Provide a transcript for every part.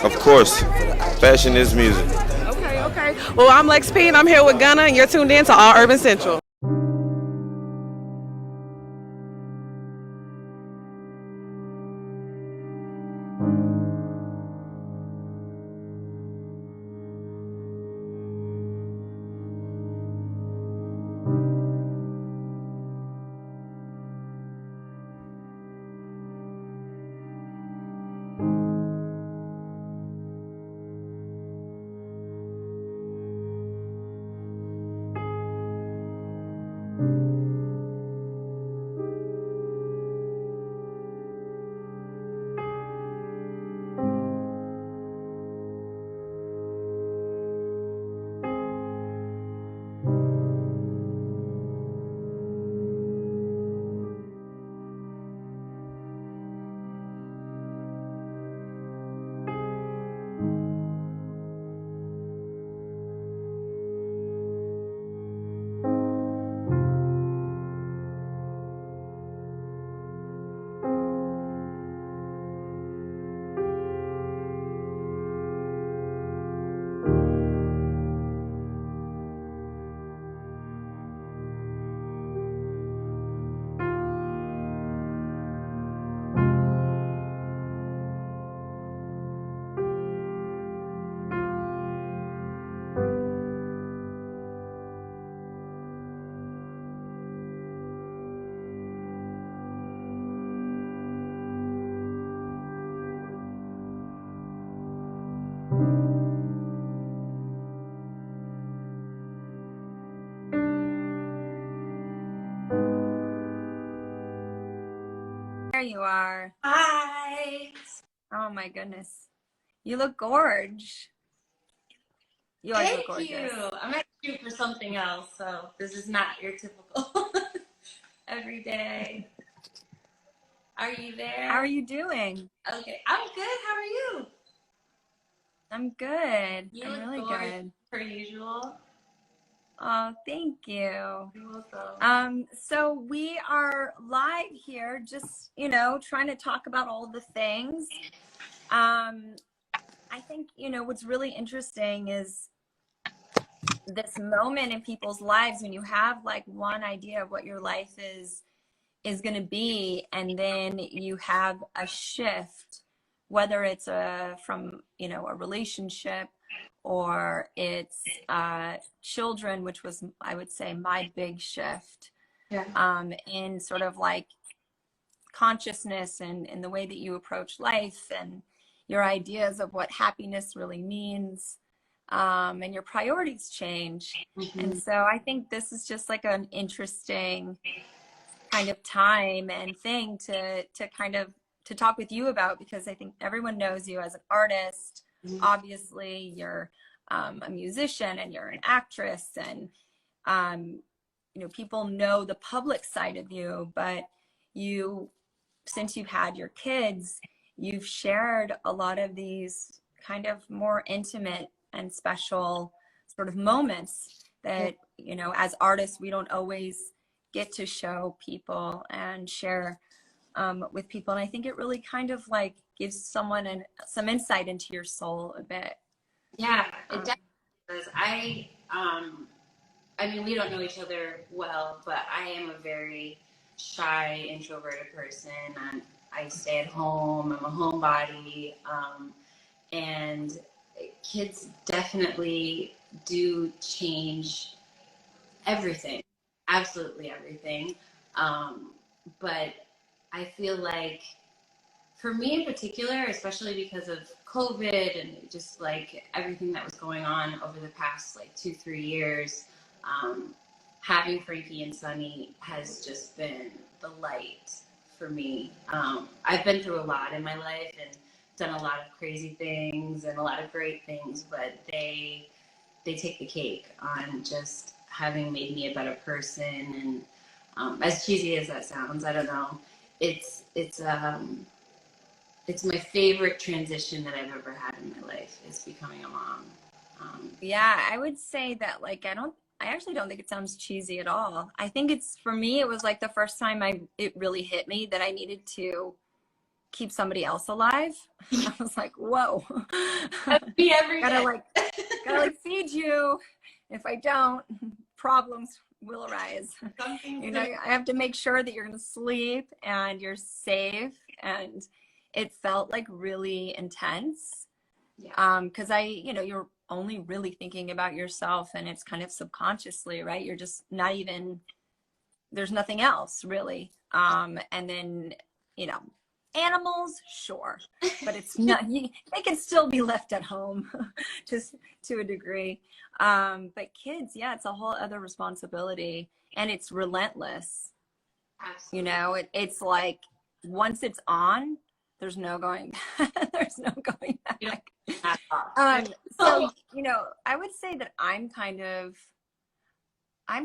Of course, fashion is music. Okay, okay. Well, I'm Lex P, and I'm here with Gunna, and you're tuned in to All Urban Central. There you are. Hi. Oh my goodness. You look gorge. You always look Thank gorgeous. you. I'm gonna shoot for something else, so this is not your typical every day. Are you there? How are you doing? Okay, I'm good. How are you? I'm good. You I'm look really gorgeous good. per usual. Oh, thank you. You're welcome. So we are live here, just, trying to talk about all the things. I think, what's really interesting is this moment in people's lives when you have like one idea of what your life is going to be, and then you have a shift, whether it's from a relationship, or it's children, which was, I would say, my big shift. Yeah. In sort of like consciousness and in the way that you approach life and your ideas of what happiness really means, and your priorities change. And so I think this is just like an interesting kind of time and thing to kind of to talk with you about, because I think everyone knows you as an artist. Obviously, you're a musician and you're an actress, and people know the public side of you, but you, since you've had your kids, you've shared a lot of these kind of more intimate and special sort of moments that, as artists, we don't always get to show people and share with people. And I think it really kind of like gives someone some insight into your soul a bit. Yeah, it definitely does. I mean, we don't know each other well, but I am a very shy, introverted person. I stay at home. I'm a homebody, and kids definitely do change everything, absolutely everything. But I feel like for me in particular, especially because of COVID and just like everything that was going on over the past like 2-3 years, having Frankie and Sunny has just been the light for me. I've been through a lot in my life and done a lot of crazy things and a lot of great things, but they take the cake on just having made me a better person. And as cheesy as that sounds, I don't know, it's my favorite transition that I've ever had in my life, is becoming a mom. Yeah, I would say that, like, I actually don't think it sounds cheesy at all. I think it's, for me, it was like the first time it really hit me that I needed to keep somebody else alive. I was like, whoa. Be every gotta day. like feed you. If I don't, problems will arise. You know, I have to make sure that you're going to sleep and you're safe. And it felt like really intense. Yeah. Because you're only really thinking about yourself, and it's kind of subconsciously, right? You're just not even, there's nothing else really. And then, you know, animals, sure, but it's not, they can still be left at home just to a degree. But kids, yeah, it's a whole other responsibility, and it's relentless. Absolutely. You know, it's like once it's on, there's no going back. There's no going back. So, you know, I would say that I'm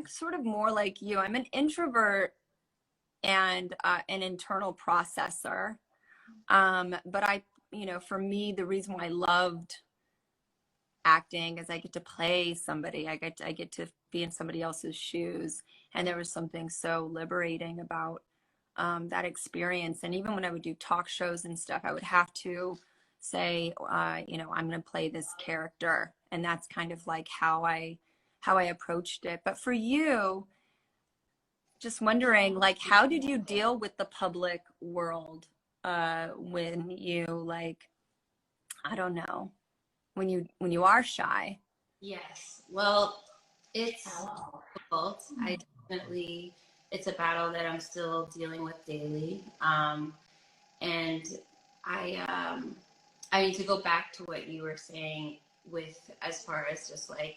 sort of more like you. I'm an introvert and an internal processor. But you know, for me, the reason why I loved acting is I get to play somebody. I get to be in somebody else's shoes, and there was something so liberating about that experience. And even when I would do talk shows and stuff, I would have to say, you know, I'm going to play this character, and that's kind of like how I approached it. But for you, just wondering, like, how did you deal with the public world when you, like, I don't know, when you are shy? Yes. Well, it's difficult. It's a battle that I'm still dealing with daily. And I need to go back to what you were saying with, as far as just like,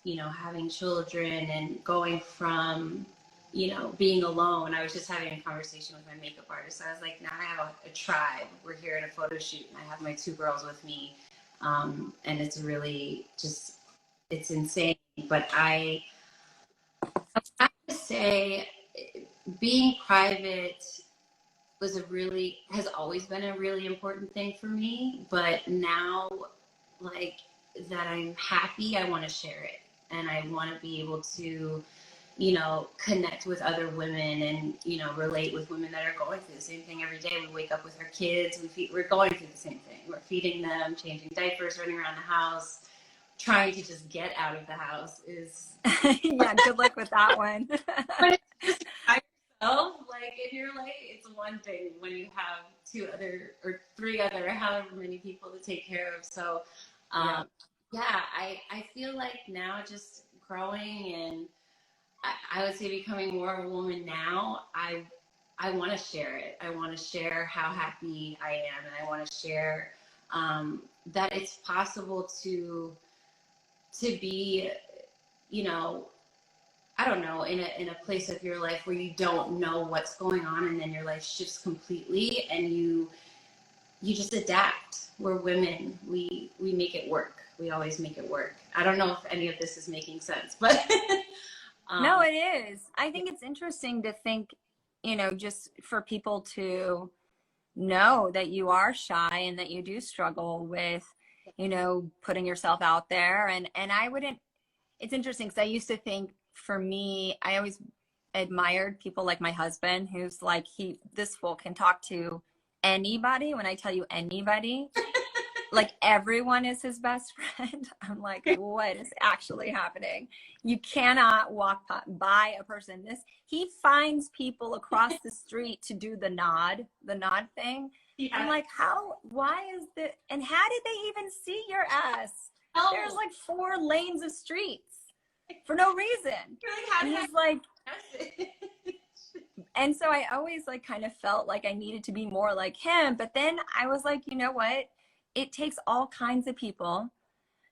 you know, having children and going from, you know, being alone. I was just having a conversation with my makeup artist. I was like, now I have a tribe. We're here at a photo shoot, and I have my 2 girls with me. And it's really just, it's insane. But I have to say, being private has always been a really important thing for me. But now, like, that I'm happy, I want to share it. And I want to be able to, you know, connect with other women and, you know, relate with women that are going through the same thing every day. We wake up with our kids, we're going through the same thing. We're feeding them, changing diapers, running around the house, trying to just get out of the house is... Yeah, good luck with that one. But it's just by yourself, like, and you're like, it's one thing when you have 2 other or 3 other, however many people to take care of. So, yeah, I feel like now just growing, and I would say becoming more of a woman now, I want to share it. I want to share how happy I am, and I want to share that it's possible to be, you know, I don't know, in a place of your life where you don't know what's going on, and then your life shifts completely, and you just adapt. We're women. We make it work. We always make it work. I don't know if any of this is making sense, but no, it is. I think it's interesting to think, you know, just for people to know that you are shy and that you do struggle with, you know, putting yourself out there. And I wouldn't, it's interesting because I used to think, for me, I always admired people like my husband, who's like, this fool can talk to anybody. When I tell you anybody, like everyone is his best friend. I'm like, what is actually happening? You cannot walk by a person. He finds people across the street to do the nod thing. Yeah. I'm like, why is that? And how did they even see your ass? Oh. There's like 4 lanes of streets for no reason. Like, and he's like, and so I always like kind of felt like I needed to be more like him. But then I was like, you know what? It takes all kinds of people,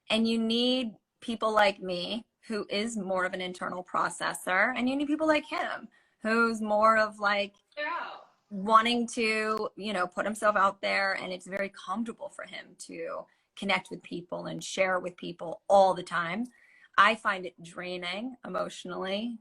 and you need people like me, who is more of an internal processor, and you need people like him, who's more of like wanting to, you know, put himself out there, and it's very comfortable for him to connect with people and share with people all the time. I find it draining emotionally